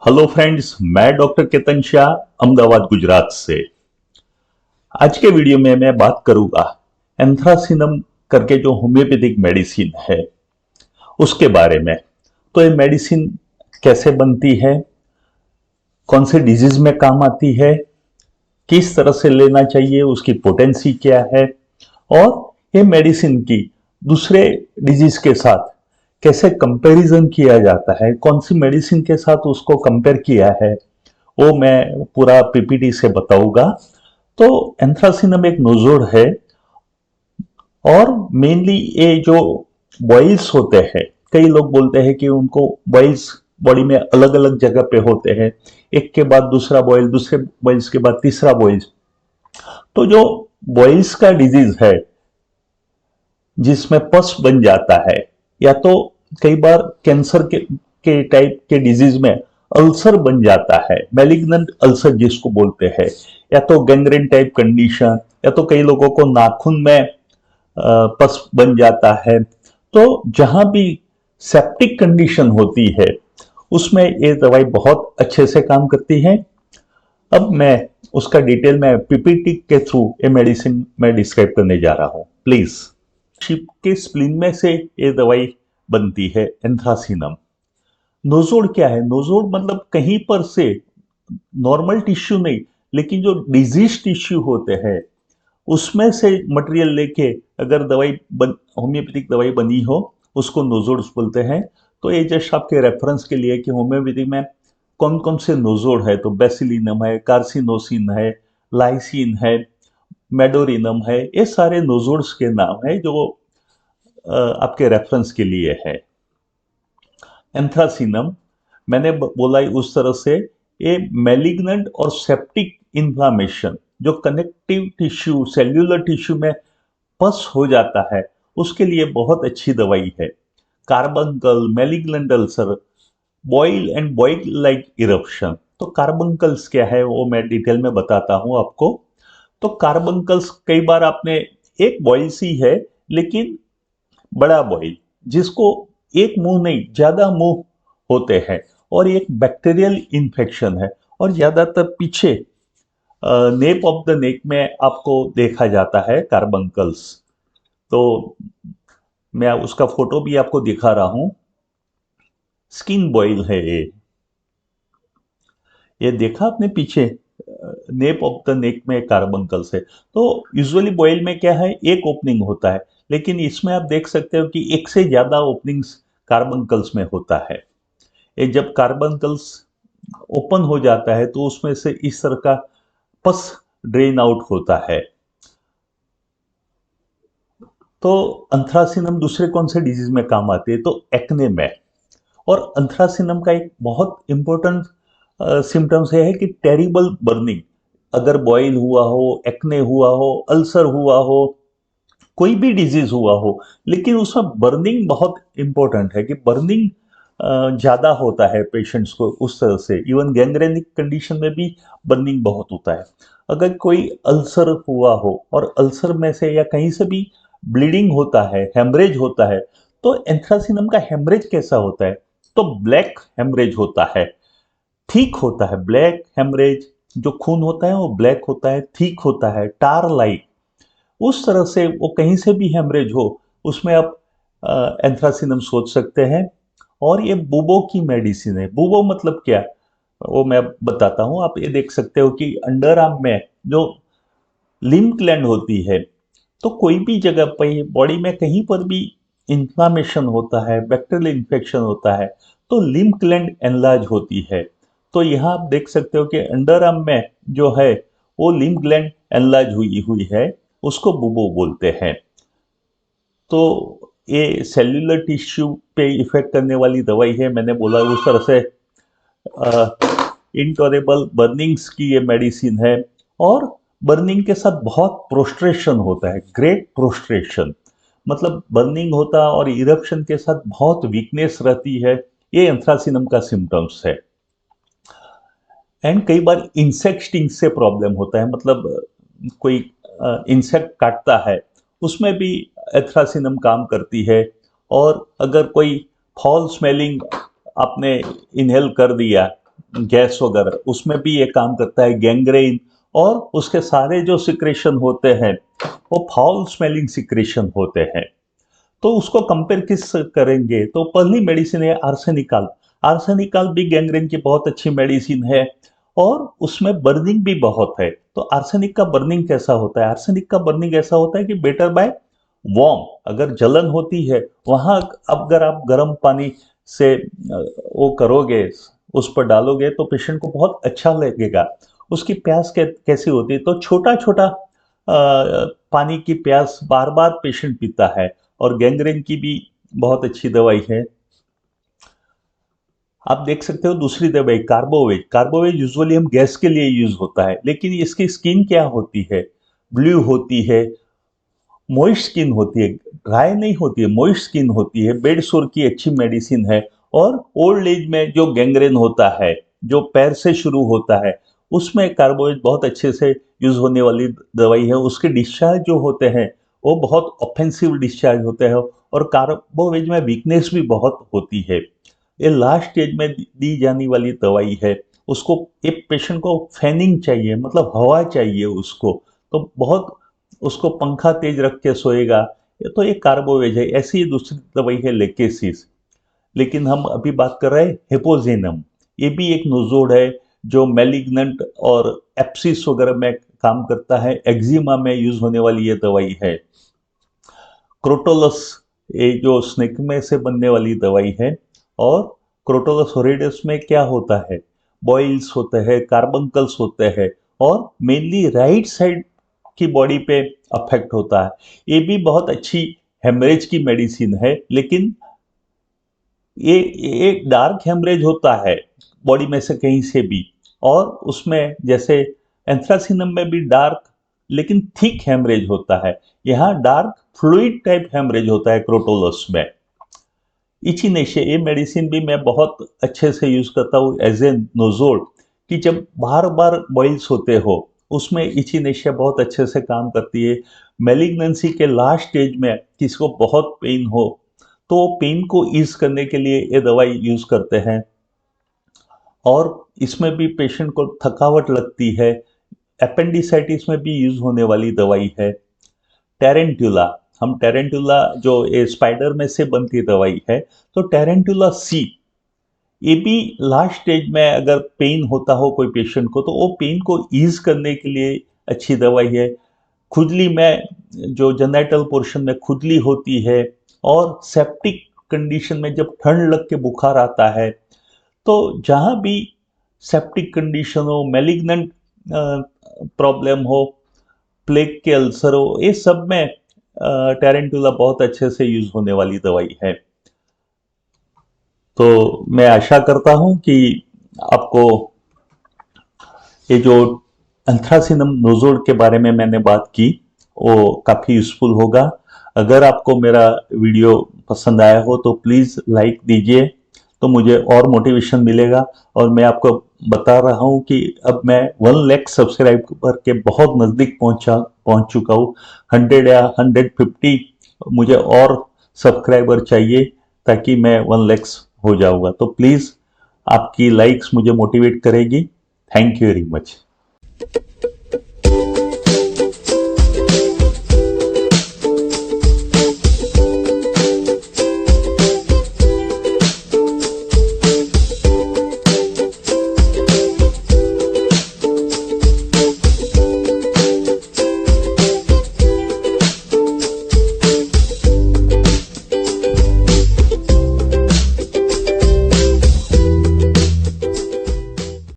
Hello friends, मैं doctor Ketan Shah Ahmedabad Gujarat से। आज के वीडियो में मैं बात करूंगा एंथ्रासिनम करके जो होम्योपैथिक मेडिसिन है उसके बारे में। तो ये मेडिसिन कैसे बनती है, कौन से डिजीज में काम आती है, किस तरह से लेना चाहिए, उसकी पोटेंसी क्या है और ये मेडिसिन की दूसरे डिजीज के साथ कैसे कंपैरिजन किया जाता है, कौन सी मेडिसिन के साथ उसको कंपेयर किया है, वो मैं पूरा पीपीटी से बताऊंगा। तो एंथ्रासिनम एक नोजोड है और मेनली ये जो बॉइल्स होते हैं, कई लोग बोलते हैं कि उनको बॉइल्स बॉडी में अलग अलग जगह पे होते हैं, एक के बाद दूसरा बॉइल, दूसरे बॉइल्स के बाद तीसरा बॉइल्स। तो जो बॉइल्स का डिजीज है जिसमें पस बन जाता है, या तो कई बार कैंसर के टाइप के डिजीज में अल्सर बन जाता है, मैलिग्नेंट अल्सर जिसको बोलते हैं, या तो गैंग्रीन टाइप कंडीशन, या तो कई लोगों को नाखून में पस बन जाता है। तो जहां भी सेप्टिक कंडीशन होती है उसमें ये दवाई बहुत अच्छे से काम करती है। अब मैं उसका डिटेल में पीपीटी के थ्रू ये मेडिसिन मैं डिस्क्राइब करने जा रहा हूं। प्लीज, शिप के स्प्लीन में से ये दवाई बनती है एंथ्रासिनम। नोजोड क्या है? नोजोड मतलब कहीं पर से, नॉर्मल टिश्यू नहीं, लेकिन जो डिजीज टिश्यू होते हैं उसमें से मटेरियल लेके अगर दवाई बन, होम्योपैथिक दवाई बनी हो, उसको नोजोड्स बोलते हैं। तो ये जस्ट आपके रेफरेंस के लिए कि होम्योपैथी में कौन कौन से नोजोड है, तो बेसिलिनम है, कार्सिनोसिन है, लाइसिन है, मेडोरिनम है, ये सारे नोजोड्स के नाम है जो आपके रेफरेंस के लिए है। एंथ्रासिनम मैंने बोला ही उस तरह से, ये मैलिग्नेंट और सेप्टिक इन्फ्लामेशन, जो कनेक्टिव टिश्यू, सेल्यूलर टिश्यू में पस हो जाता है, उसके लिए बहुत अच्छी दवाई है। Carbuncle, malignant ulcer, boil and boil like eruption. तो कार्बंकल्स क्या है वो मैं डिटेल में बताता हूं आपको। तो कार्बंकल्स कई बार आपने, एक बॉइल सी है लेकिन बड़ा बॉइल, जिसको एक मुंह नहीं ज्यादा मुंह होते हैं, और एक बैक्टीरियल इन्फेक्शन है, और ज्यादातर पीछे नेप ऑफ द नेक में आपको देखा जाता है कार्बंकल्स। तो मैं उसका फोटो भी आपको दिखा रहा हूं। स्किन बॉइल है ये देखा आपने पीछे नेप ऑफ द नेक में कार्बंकल्स है। तो यूजुअली बॉइल में क्या है, एक ओपनिंग होता है, लेकिन इसमें आप देख सकते हो कि एक से ज्यादा ओपनिंग्स कार्बंकल्स में होता है। ये जब कार्बंकल्स ओपन हो जाता है तो उसमें से इस तरह का पस ड्रेन आउट होता है। तो अंथ्रासिनम दूसरे कौन से डिजीज में काम आती है? तो एक्ने में। और अंथ्रासिनम का एक बहुत इंपॉर्टेंट सिम्टम्स ये है कि टेरिबल बर्निंग, अगर बॉइल हुआ हो, एक्ने हुआ हो, अल्सर हुआ हो, कोई भी डिजीज हुआ हो, लेकिन उसमें बर्निंग बहुत इंपॉर्टेंट है कि बर्निंग ज्यादा होता है पेशेंट्स को उस तरह से। इवन गैंग्रेनिक कंडीशन में भी बर्निंग बहुत होता है। अगर कोई अल्सर हुआ हो और अल्सर में से या कहीं से भी ब्लीडिंग होता है, हेमरेज होता है, तो एंथ्रासिनम का हेमरेज कैसा होता है? तो ब्लैक हेमरेज होता है, ठीक होता है। ब्लैक हेमरेज, जो खून होता है वो ब्लैक होता है, ठीक होता है, टार लाइक, उस तरह से वो कहीं से भी हेमरेज हो उसमें आप एंथ्रासिनम सोच सकते हैं। और ये बुबो की मेडिसिन है। बुबो मतलब क्या, वो मैं बताता हूं। आप ये देख सकते हो कि अंडर आर्म में जो लिम्फ ग्लैंड होती है, तो कोई भी जगह पर बॉडी में कहीं पर भी इंफ्लामेशन होता है, बैक्टीरियल इन्फेक्शन होता है, तो लिम्फ ग्लैंड एनलार्ज होती है। तो यहाँ आप देख सकते हो कि अंडर आर्म में जो है वो लिम्फ ग्लैंड एनलार्ज हुई हुई है, उसको बुबो बोलते हैं। तो ये सेल्यूलर टिश्यू पे इफेक्ट करने वाली दवाई है। मैंने बोला उस तरह से इंटॉलेरेबल बर्निंग्स की ये मेडिसिन है। और बर्निंग के साथ बहुत प्रोस्ट्रेशन होता है, ग्रेट प्रोस्ट्रेशन, मतलब बर्निंग होता है और इरप्शन के साथ बहुत वीकनेस रहती है। ये एंथ्रासिनम का सिम्टम्स है। एंड कई बार इंसेक्ट स्टिंग से प्रॉब्लम होता है, मतलब कोई इंसेक्ट काटता है, उसमें भी एथ्रासिनम काम करती है। और अगर कोई फॉल स्मेलिंग आपने इनहेल कर दिया, गैस वगैरह, उसमें भी ये काम करता है। गैंग्रेन और उसके सारे जो सिक्रेशन होते हैं वो फाउल स्मेलिंग सिक्रेशन होते हैं। तो उसको कंपेयर किस करेंगे, तो पहली मेडिसिन है आर्सेनिकल। आर्सेनिकल भी गैंग्रीन की बहुत अच्छी मेडिसिन है और उसमें बर्निंग भी बहुत है। तो आर्सेनिक का बर्निंग कैसा होता है? आर्सेनिक का बर्निंग ऐसा होता है कि बेटर बाय वार्म, अगर जलन होती है वहां अगर आप गर्म पानी से वो करोगे, उस पर डालोगे तो पेशेंट को बहुत अच्छा लगेगा। उसकी प्यास कैसी होती है, तो छोटा छोटा पानी की प्यास बार बार पेशेंट पीता है। और गैंग्रीन की भी बहुत अच्छी दवाई है। आप देख सकते हो दूसरी दवाई कार्बोवेज। कार्बोवेज यूजुअली हम गैस के लिए यूज होता है, लेकिन इसकी स्किन क्या होती है? ब्लू होती है, मॉइस्ट स्किन होती है, ड्राई नहीं होती है, मॉइस्ट स्किन होती है। बेड सोर की अच्छी मेडिसिन है। और ओल्ड एज में जो गैंग्रेन होता है, जो पैर से शुरू होता है, उसमें कार्बोवेज बहुत अच्छे से यूज होने वाली दवाई है। उसके डिस्चार्ज जो होते हैं वो बहुत ऑफेंसिव डिस्चार्ज होते हैं और कार्बोवेज में वीकनेस भी बहुत होती है। ये लास्ट स्टेज में दी जाने वाली दवाई है। उसको, एक पेशेंट को फैनिंग चाहिए, मतलब हवा चाहिए उसको, तो बहुत उसको पंखा तेज रख के सोएगा। ये तो एक कार्बोवेज है। ऐसी ही दूसरी दवाई है लेकेसिस। लेकिन हम अभी बात कर रहे हैं हेपोजेनम। ये भी एक नोजोड है जो मैलिग्नेंट और एप्सिस वगैरह में काम करता है। एक्जिमा में यूज होने वाली ये दवाई है। क्रोटोलस, ये जो स्नेक में से बनने वाली दवाई है। और क्रोटोलस होरिडेस में क्या होता है? बॉइल्स होते हैं, कार्बंकल्स होते हैं और मेनली राइट साइड की बॉडी पे अफेक्ट होता है। ये भी बहुत अच्छी हेमरेज की मेडिसिन है। लेकिन ये एक डार्क हेमरेज होता है बॉडी में से कहीं से भी, और उसमें जैसे एंथ्रासिनम में भी डार्क लेकिन थिक हेमरेज होता है। यहाँ डार्क फ्लूइड टाइप हेमरेज होता है क्रोटोलस में। इचिनेशिया, ये मेडिसिन भी मैं बहुत अच्छे से यूज करता हूँ एज ए नोजोल, कि जब बार बार बॉइल्स होते हो उसमें इचिनेशिया बहुत अच्छे से काम करती है। मेलिग्नेंसी के लास्ट स्टेज में किसी को बहुत पेन हो तो पेन को ईज करने के लिए ये दवाई यूज करते हैं। और इसमें भी पेशेंट को थकावट लगती है। अपेंडिसाइटिस में भी यूज होने वाली दवाई है। टेरेंटुला, हम टेरेंटुला जो ये स्पाइडर में से बनती दवाई है, तो टेरेंटुला सी, ये भी लास्ट स्टेज में अगर पेन होता हो कोई पेशेंट को तो वो पेन को ईज करने के लिए अच्छी दवाई है। खुजली में, जो जेनिटल पोर्शन में खुजली होती है और सेप्टिक कंडीशन में जब ठंड लग के बुखार आता है, तो जहाँ भी सेप्टिक कंडीशन हो, मैलिग्नेंट प्रॉब्लम हो, प्लेग के अल्सर हो, ये सब में टेरेंटुला बहुत अच्छे से यूज होने वाली दवाई है। तो मैं आशा करता हूं कि आपको ये जो एंथ्रासिनम नोजोल के बारे में मैंने बात की वो काफ़ी यूजफुल होगा। अगर आपको मेरा वीडियो पसंद आया हो तो प्लीज़ लाइक दीजिए, तो मुझे और मोटिवेशन मिलेगा। और मैं आपको बता रहा हूँ कि अब मैं 1 लाख सब्सक्राइबर के बहुत नज़दीक पहुँच चुका हूँ। 100 या 150 मुझे और सब्सक्राइबर चाहिए ताकि मैं 1 लाख हो जाऊंगा। तो प्लीज़ आपकी लाइक्स मुझे मोटिवेट करेगी। Thank you very much.